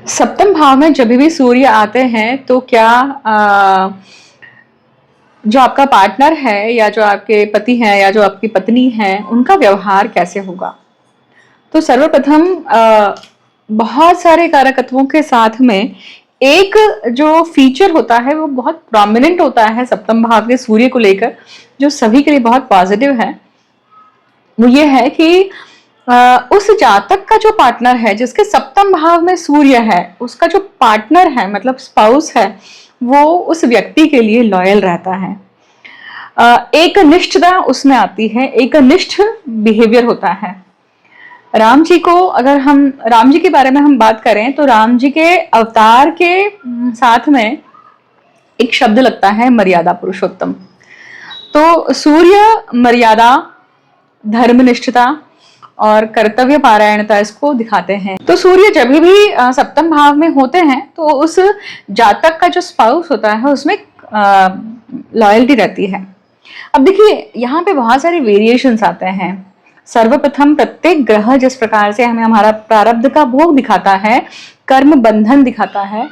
सप्तम भाव में जब भी सूर्य आते हैं तो क्या जो आपका पार्टनर है या जो आपके पति हैं या जो आपकी पत्नी है उनका व्यवहार कैसे होगा। तो सर्वप्रथम बहुत सारे कारकत्वों के साथ में एक जो फीचर होता है वो बहुत प्रोमिनेंट होता है सप्तम भाव के सूर्य को लेकर, जो सभी के लिए बहुत पॉजिटिव है। वो ये है कि उस जातक का जो पार्टनर है जिसके सप्तम भाव में सूर्य है, उसका जो पार्टनर है मतलब स्पाउस है, वो उस व्यक्ति के लिए लॉयल रहता है। एक निष्ठता उसमें आती है, एक निष्ठ बिहेवियर होता है। राम जी को अगर हम राम जी के बारे में हम बात करें तो राम जी के अवतार के साथ में एक शब्द लगता है मर्यादा पुरुषोत्तम। तो सूर्य मर्यादा, धर्मनिष्ठता और कर्तव्य पारायणता इसको दिखाते हैं। तो सूर्य जब भी सप्तम भाव में होते हैं तो उस जातक का जो स्पाउस होता है उसमें लॉयल्टी रहती है। अब देखिए यहाँ पे बहुत सारे वेरिएशंस आते हैं। सर्वप्रथम प्रत्येक ग्रह जिस प्रकार से हमें हमारा प्रारब्ध का भोग दिखाता है, कर्म बंधन दिखाता है,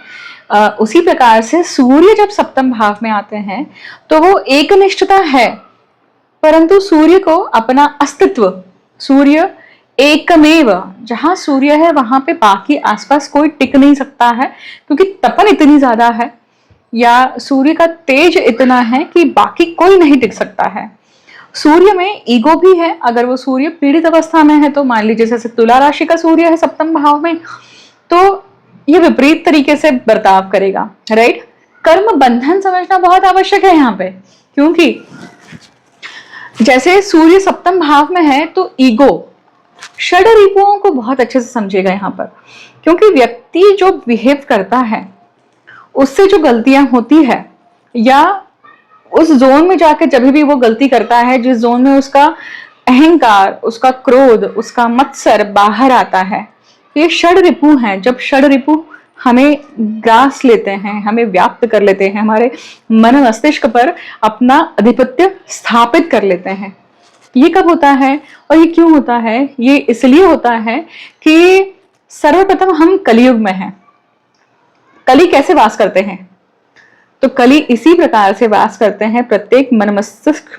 उसी प्रकार से सूर्य जब सप्तम भाव में आते हैं तो वो एकनिष्ठता है, परंतु सूर्य को अपना अस्तित्व, सूर्य एकमेव, जहां सूर्य है वहां पे बाकी आसपास कोई टिक नहीं सकता है, क्योंकि तपन इतनी ज्यादा है या सूर्य का तेज इतना है कि बाकी कोई नहीं टिक सकता है। सूर्य में ईगो भी है। अगर वो सूर्य पीड़ित अवस्था में है तो मान लीजिए जैसे तुला राशि का सूर्य है सप्तम भाव में, तो ये विपरीत तरीके से बर्ताव करेगा, राइट। कर्म बंधन समझना बहुत आवश्यक है यहाँ पे, क्योंकि जैसे सूर्य सप्तम भाव में है तो ईगो षड रिपुओं को बहुत अच्छे से समझेगा यहाँ पर, क्योंकि व्यक्ति जो बिहेव करता है उससे जो गलतियां होती है या उस जोन में जाकर जब भी वो गलती करता है, जिस जोन में उसका अहंकार, उसका क्रोध, उसका मत्सर बाहर आता है, ये षड रिपु हैं। जब षड रिपु हमें ग्रास लेते हैं, हमें व्याप्त कर लेते हैं, हमारे मन मस्तिष्क पर अपना आधिपत्य स्थापित कर लेते हैं, ये कब होता है और ये क्यों होता है? ये इसलिए होता है कि सर्वप्रथम हम कलियुग में हैं। कली कैसे वास करते हैं? तो कली इसी प्रकार से वास करते हैं, प्रत्येक मन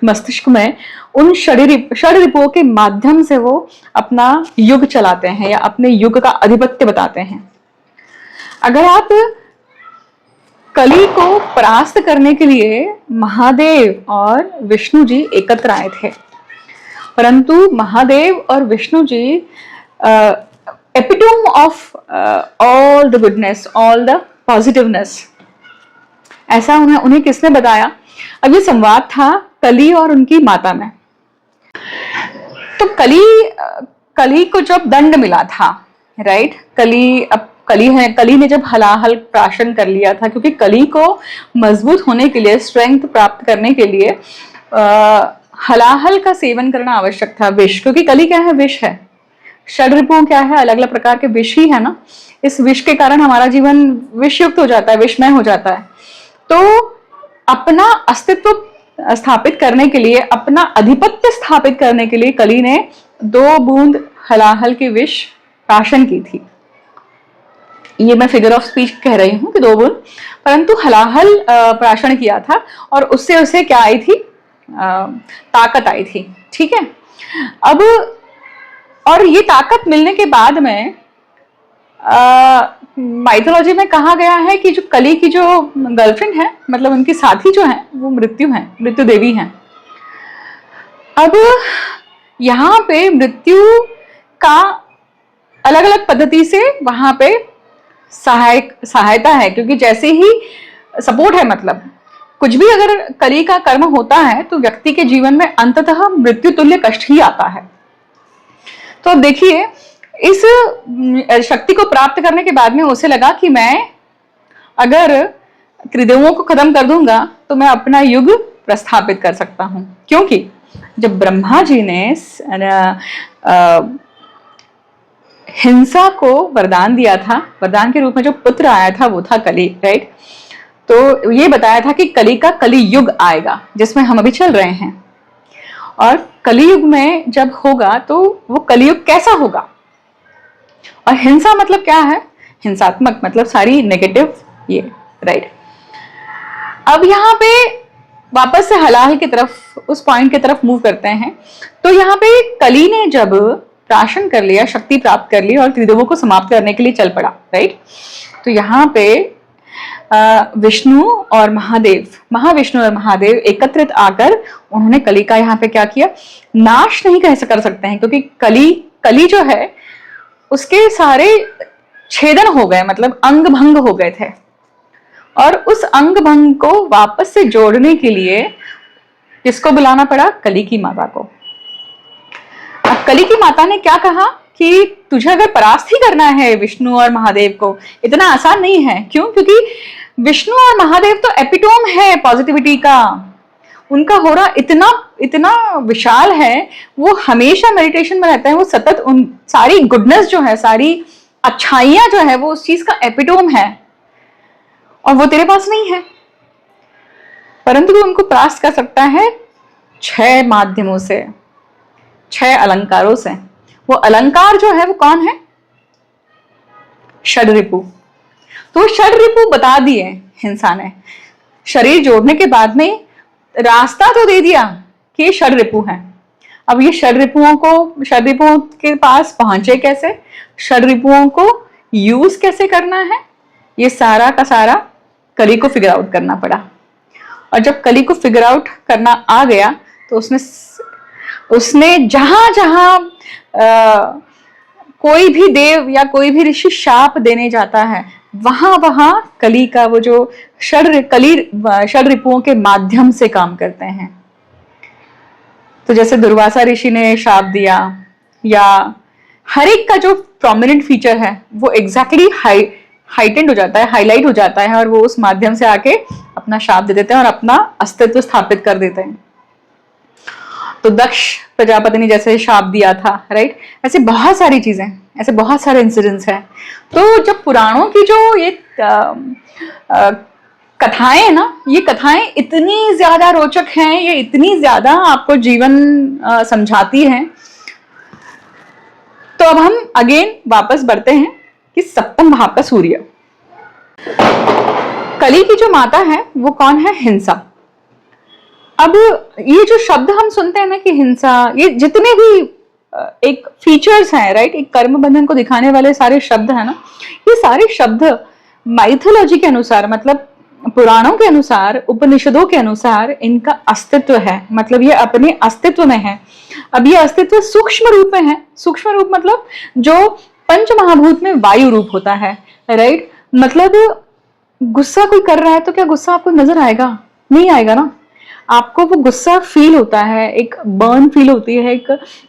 मस्तिष्क में उन षड रिपुओं के माध्यम से वो अपना युग चलाते हैं या अपने युग का आधिपत्य बताते हैं। अगर आप कली को परास्त करने के लिए महादेव और विष्णु जी एकत्र आए थे, परंतु महादेव और Vishnu ji epitome of all the goodness, all the positiveness, ऐसा उन्हें किसने बताया? अब ये संवाद था कली और उनकी माता में। तो कली को जब दंड मिला था, राइट, कली ने जब हलाहल प्राशन कर लिया था, क्योंकि कली को मजबूत होने के लिए, स्ट्रेंथ प्राप्त करने के लिए हलाहल का सेवन करना आवश्यक था, विष, क्योंकि कली क्या है? विष है। षड रिपुओं क्या है? अलग अलग प्रकार के विष ही है ना। इस विष के कारण हमारा जीवन विषयुक्त हो जाता है, विषमय हो जाता है। तो अपना अस्तित्व स्थापित करने के लिए, अपना आधिपत्य स्थापित करने के लिए कली ने 2 बूंद हलाहल के विष प्राशन की थी। ये मैं फिगर ऑफ स्पीच कह रही हूं कि 2 बूंद, परंतु हलाहल प्राशन किया था और उससे उसे क्या आई थी? ताकत आई थी, ठीक है। अब और ये ताकत मिलने के बाद में माइथोलॉजी में कहा गया है कि जो कली की जो गर्लफ्रेंड है, मतलब उनकी साथी जो है, वो मृत्यु है, मृत्यु देवी है। अब यहाँ पे मृत्यु का अलग अलग पद्धति से वहां पे सहायता है, क्योंकि जैसे ही सपोर्ट है, मतलब कुछ भी अगर कली का कर्म होता है तो व्यक्ति के जीवन में अंततः मृत्यु तुल्य कष्ट ही आता है। तो देखिए, इस शक्ति को प्राप्त करने के बाद में उसे लगा कि मैं अगर त्रिदेवों को खत्म कर दूंगा तो मैं अपना युग प्रस्थापित कर सकता हूं, क्योंकि जब ब्रह्मा जी ने हिंसा को वरदान दिया था, वरदान के रूप में जो पुत्र आया था वो था कली, राइट। तो ये बताया था कि कली का कली युग आएगा, जिसमें हम अभी चल रहे हैं। और कलियुग में जब होगा तो वो कलियुग कैसा होगा? और हिंसा मतलब क्या है? हिंसात्मक मतलब सारी नेगेटिव ये, राइट। अब यहाँ पे वापस से हलाहल की तरफ, उस पॉइंट की तरफ मूव करते हैं। तो यहाँ पे कली ने जब प्राशन कर लिया, शक्ति प्राप्त कर ली और त्रिदेवों को समाप्त करने के लिए चल पड़ा, राइट। तो यहाँ पे विष्णु और महादेव, महाविष्णु और महादेव एकत्रित आकर उन्होंने कली का यहाँ पे क्या किया, नाश नहीं कर सकते हैं, क्योंकि कली जो है उसके सारे छेदन हो गए, मतलब अंग भंग हो गए थे। और उस अंग भंग को वापस से जोड़ने के लिए किसको बुलाना पड़ा, कली की माता को। अब कली की माता ने क्या कहा कि तुझे अगर परास्त ही करना है विष्णु और महादेव को, इतना आसान नहीं है। क्यों? क्योंकि विष्णु और महादेव तो एपिटोम है पॉजिटिविटी का, उनका हो रहा इतना इतना विशाल है, वो हमेशा मेडिटेशन में रहते हैं, वो सतत उन सारी गुडनेस जो है, सारी अच्छाइयां जो है, वो उस चीज का एपिटोम है, और वो तेरे पास नहीं है। परंतु वो उनको परास्त कर सकता है 6 माध्यमों से, 6 अलंकारों से। वो अलंकार जो है वो कौन है, षड्रिपु। तो षड्रिपु बता दिए हिंसा ने, शरीर जोड़ने के बाद में रास्ता तो दे दिया कि ये षड्रिपु हैं। अब ये षड्रिपुओं के पास पहुंचे कैसे, षड्रिपुओं को यूज कैसे करना है, ये सारा का सारा कली को फिगर आउट करना पड़ा। और जब कली को फिगर आउट करना आ गया तो उसने जहां जहां कोई भी देव या कोई भी ऋषि शाप देने जाता है, वहां वहां कली का वो जो षड्रिपुओं के माध्यम से काम करते हैं। तो जैसे दुर्वासा ऋषि ने शाप दिया, या हर एक का जो प्रोमिनेंट फीचर है वो एग्जैक्टली हाइटेंड हो जाता है, हाईलाइट हो जाता है, और वो उस माध्यम से आके अपना शाप दे देते हैं और अपना अस्तित्व स्थापित कर देते हैं। तो दक्ष प्रजापति ने जैसे शाप दिया था, राइट, ऐसे बहुत सारी चीजें, ऐसे बहुत सारे इंसिडेंट्स हैं। तो जब पुराणों की जो ये कथाएं हैं ना, ये कथाएं इतनी ज्यादा रोचक हैं, ये इतनी ज्यादा आपको जीवन समझाती हैं। तो अब हम अगेन वापस बढ़ते हैं कि सप्तम भाव का सूर्य, कली की जो माता है वो कौन है, हिंसा। अब ये जो शब्द हम सुनते हैं ना कि हिंसा, ये जितने भी एक फीचर्स हैं, राइट, एक कर्म बंधन को दिखाने वाले सारे शब्द है ना, ये सारे शब्द माइथोलॉजी के अनुसार, मतलब पुराणों के अनुसार, उपनिषदों के अनुसार इनका अस्तित्व है, मतलब ये अपने अस्तित्व में है। अब ये अस्तित्व सूक्ष्म रूप में है। सूक्ष्म रूप मतलब जो पंच महाभूत में वायु रूप होता है, राइट। मतलब गुस्सा कोई कर रहा है तो क्या गुस्सा आपको नजर आएगा? नहीं आएगा ना। आपको वो गुस्सा फील होता है, एक बर्न फील होती है,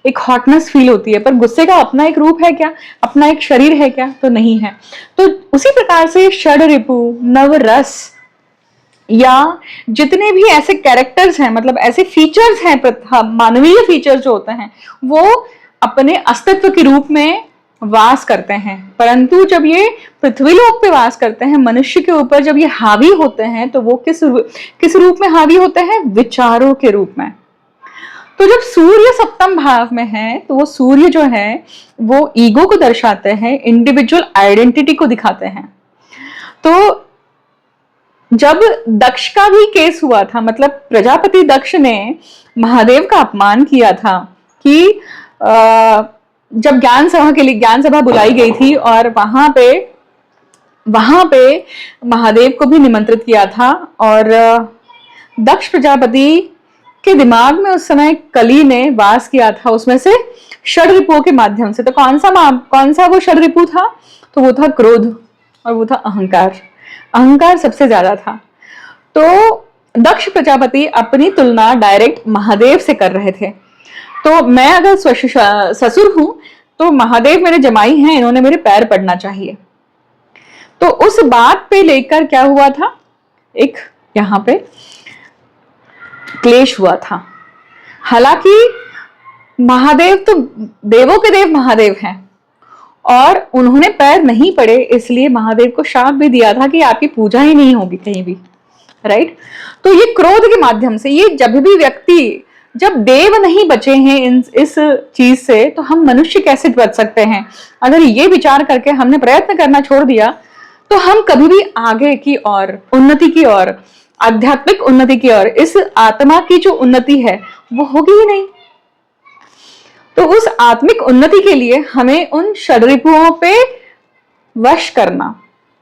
एक हॉटनेस फील होती है, पर गुस्से का अपना एक रूप है क्या, अपना एक शरीर है क्या? तो नहीं है। तो उसी प्रकार से षड्रिपु, नवरस, या जितने भी ऐसे कैरेक्टर्स हैं, मतलब ऐसे फीचर्स हैं, मानवीय फीचर्स जो होते हैं, वो अपने अस्तित्व के रूप में वास करते हैं। परंतु जब ये पृथ्वी लोक पे वास करते हैं, मनुष्य के ऊपर जब ये हावी होते हैं, तो वो किस रूप में हावी होते हैं? विचारों के रूप में। तो जब सूर्य सप्तम भाव में है, तो वो सूर्य जो है वो ईगो को दर्शाते हैं, इंडिविजुअल आइडेंटिटी को दिखाते हैं। तो जब दक्ष का भी केस हुआ था, मतलब प्रजापति दक्ष ने महादेव का अपमान किया था कि जब ज्ञान सभा बुलाई गई थी, और वहां पे महादेव को भी निमंत्रित किया था, और दक्ष प्रजापति के दिमाग में उस समय कली ने वास किया था, उसमें से षड्रिपुओं के माध्यम से। तो कौन सा वो षड्रिपु था? तो वो था क्रोध, और वो था अहंकार। अहंकार सबसे ज्यादा था। तो दक्ष प्रजापति अपनी तुलना डायरेक्ट महादेव से कर रहे थे। तो मैं अगर ससुर हूं तो महादेव मेरे जमाई हैं, इन्होंने मेरे पैर पड़ना चाहिए। तो उस बात पे लेकर क्या हुआ था, एक यहां पे क्लेश हुआ था। हालांकि महादेव तो देवों के देव महादेव हैं, और उन्होंने पैर नहीं पड़े, इसलिए महादेव को शाप भी दिया था कि आपकी पूजा ही नहीं होगी कहीं भी, राइट। तो ये क्रोध के माध्यम से, ये जब भी व्यक्ति जब देव नहीं बचे हैं इस चीज से, तो हम मनुष्य कैसे बच सकते हैं? अगर ये विचार करके हमने प्रयत्न करना छोड़ दिया, तो हम कभी भी आगे की ओर, उन्नति की ओर, आध्यात्मिक उन्नति की ओर, इस आत्मा की जो उन्नति है वो होगी ही नहीं। तो उस आत्मिक उन्नति के लिए हमें उन षड्रिपुओं पे वश करना,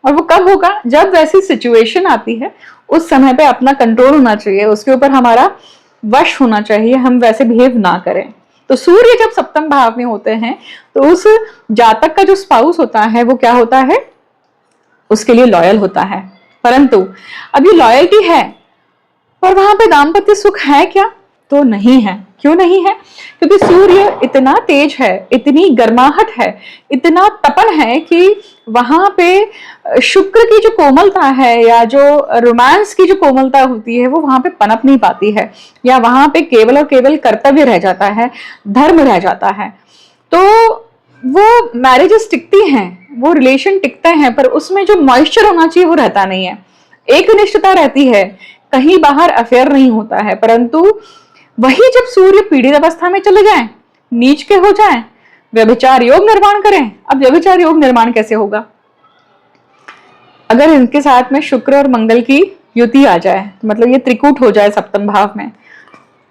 और वो कब होगा? जब वैसी सिचुएशन आती है, उस समय पे अपना कंट्रोल होना चाहिए, उसके ऊपर हमारा वश होना चाहिए, हम वैसे बिहेव ना करें। तो सूर्य जब सप्तम भाव में होते हैं, तो उस जातक का जो स्पाउस होता है वो क्या होता है? उसके लिए लॉयल होता है। परंतु अब ये लॉयल्टी है, पर वहां पे दाम्पत्य सुख है क्या? तो नहीं है। क्यों नहीं है? क्योंकि सूर्य इतना तेज है, इतनी गर्माहट है, इतना तपन है कि वहां पे शुक्र की जो कोमलता है, या जो रोमांस की जो कोमलता होती है, वो वहां पे पनप नहीं पाती है, या वहां पे केवल और केवल कर्तव्य रह जाता है, धर्म रह जाता है। तो वो मैरिजेस टिकती हैं, वो रिलेशन टिकते हैं, पर उसमें जो मॉइस्चर होना चाहिए वो रहता नहीं है। एक निष्ठता रहती है, कहीं बाहर अफेयर नहीं होता है। परंतु वही जब सूर्य पीड़ित अवस्था में चले जाएं, नीच के हो जाएं, व्यभिचार योग निर्माण करें। अब व्यभिचार योग निर्माण कैसे होगा? अगर इनके साथ में शुक्र और मंगल की युति आ जाए, मतलब ये त्रिकूट हो जाए सप्तम भाव में,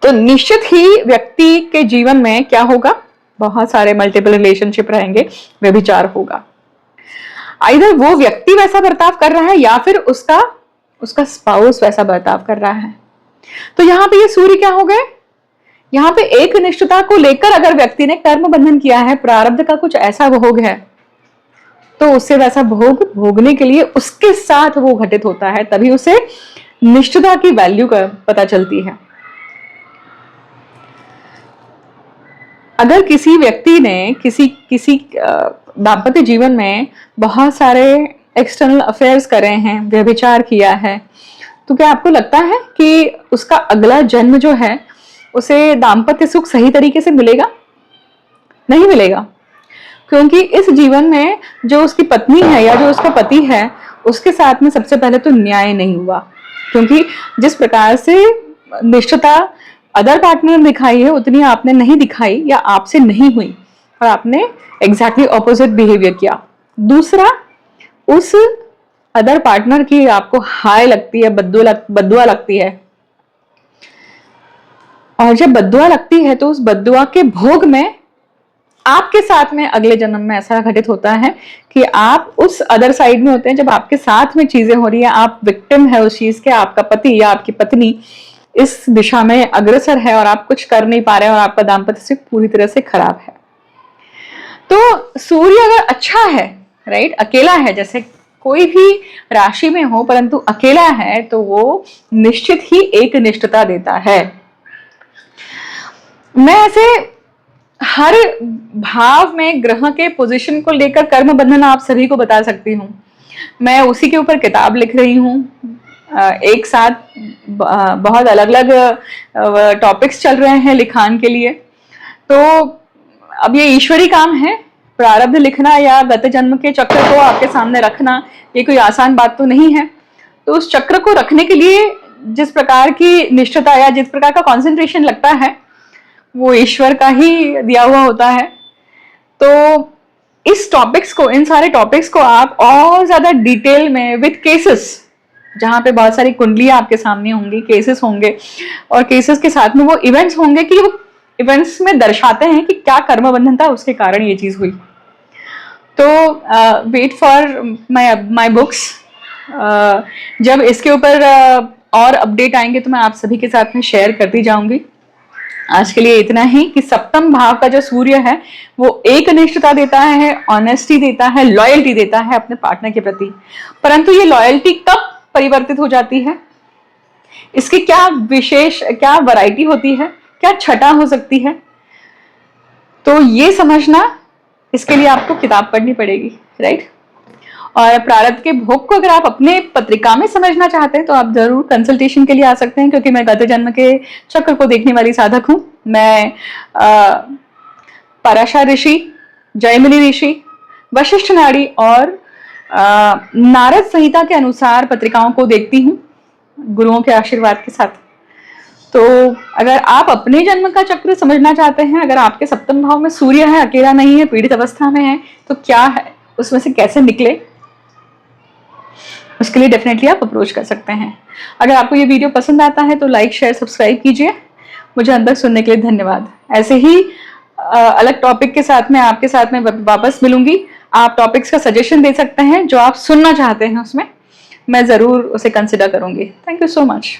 तो निश्चित ही व्यक्ति के जीवन में क्या होगा? बहुत सारे मल्टीपल रिलेशनशिप रहेंगे, व्यभिचार होगा। आइदर वो व्यक्ति वैसा बर्ताव कर रहा है, या फिर उसका स्पाउस वैसा बर्ताव कर रहा है। तो यहाँ पे ये सूर्य क्या हो गए? यहाँ पे एक निष्ठता को लेकर अगर व्यक्ति ने कर्म बंधन किया है, प्रारब्ध का कुछ ऐसा भोग है, तो उससे वैसा भोग भोगने के लिए उसके साथ वो घटित होता है, तभी उसे निष्ठता की वैल्यू का पता चलती है। अगर किसी व्यक्ति ने किसी दाम्पत्य जीवन में बहुत सारे एक्सटर्नल अफेयर्स करे हैं, व्यभिचार किया है, तो क्या आपको लगता है कि उसका अगला जन्म जो है उसे दाम्पत्य सुख सही तरीके से मिलेगा? नहीं मिलेगा। क्योंकि इस जीवन में जो उसकी पत्नी है या जो उसका पति है, उसके साथ में सबसे पहले तो न्याय नहीं हुआ। क्योंकि जिस प्रकार से निष्ठता अदर पार्टनर ने दिखाई है, उतनी आपने नहीं दिखाई, या आपसे नहीं हुई, और आपने एग्जैक्टली ऑपोजिट बिहेवियर किया। दूसरा, उस अदर पार्टनर की आपको हाय लगती है, बद्दुआ लगती है, और जब बद्दुआ लगती है तो उस बद्दुआ के भोग में आपके साथ में अगले जन्म में ऐसा घटित होता है कि आप उस अदर साइड में होते हैं। जब आपके साथ में चीजें हो रही है, आप विक्टिम है उस चीज के, आपका पति या आपकी पत्नी इस दिशा में अग्रसर है और आप कुछ कर नहीं पा रहे हैं, और आपका दाम्पत्य सुख पूरी तरह से खराब है। तो सूर्य अगर अच्छा है, राइट, अकेला है, जैसे कोई भी राशि में हो परंतु अकेला है, तो वो निश्चित ही एक निष्ठता देता है। मैं ऐसे हर भाव में ग्रह के पोजीशन को लेकर कर्म बंधन आप सभी को बता सकती हूँ। मैं उसी के ऊपर किताब लिख रही हूँ। एक साथ बहुत अलग अलग टॉपिक्स चल रहे हैं लिखान के लिए। तो अब ये ईश्वरी काम है, प्रारब्ध लिखना या गत जन्म के चक्र को आपके सामने रखना, ये कोई आसान बात तो नहीं है। तो उस चक्र को रखने के लिए जिस प्रकार की निष्ठता या जिस प्रकार का कंसंट्रेशन लगता है, वो ईश्वर का ही दिया हुआ होता है। तो इस टॉपिक्स को, इन सारे टॉपिक्स को आप और ज्यादा डिटेल में विद केसेस, जहां पे बहुत सारी कुंडलियां आपके सामने होंगी, केसेस होंगे, और केसेस के साथ में वो इवेंट्स होंगे कि वो इवेंट्स में दर्शाते हैं कि क्या कर्म बंधन था, उसके कारण ये चीज हुई। तो वेट फॉर माई बुक्स। जब इसके ऊपर और अपडेट आएंगे तो मैं आप सभी के साथ में शेयर करती जाऊंगी। आज के लिए इतना ही कि सप्तम भाव का जो सूर्य है वो एक निष्ठता देता है, ऑनेस्टी देता है, लॉयल्टी देता है अपने पार्टनर के प्रति। परंतु ये लॉयल्टी कब परिवर्तित हो जाती है, इसकी क्या विशेष, क्या वैरायटी होती है, क्या छटा हो सकती है, तो ये समझना, इसके लिए आपको किताब पढ़नी पड़ेगी, राइट। और प्रारब्ध के भोग को अगर आप अपने पत्रिका में समझना चाहते हैं तो आप जरूर कंसल्टेशन के लिए आ सकते हैं, क्योंकि मैं गत जन्म के चक्र को देखने वाली साधक हूं। मैं पराशर ऋषि, जयमिनी ऋषि, वशिष्ठ नाड़ी और नारद संहिता के अनुसार पत्रिकाओं को देखती हूँ गुरुओं के आशीर्वाद के साथ। तो अगर आप अपने जन्म का चक्र समझना चाहते हैं, अगर आपके सप्तम भाव में सूर्य है, अकेला नहीं है, पीड़ित अवस्था में है, तो क्या है, उसमें से कैसे निकले, उसके लिए डेफिनेटली आप अप्रोच कर सकते हैं। अगर आपको ये वीडियो पसंद आता है तो लाइक शेयर सब्सक्राइब कीजिए। मुझे अंत तक सुनने के लिए धन्यवाद। ऐसे ही अलग टॉपिक के साथ में आपके साथ में वापस मिलूंगी। आप टॉपिक्स का सजेशन दे सकते हैं जो आप सुनना चाहते हैं, उसमें मैं जरूर उसे कंसिडर करूंगी। Thank you so much.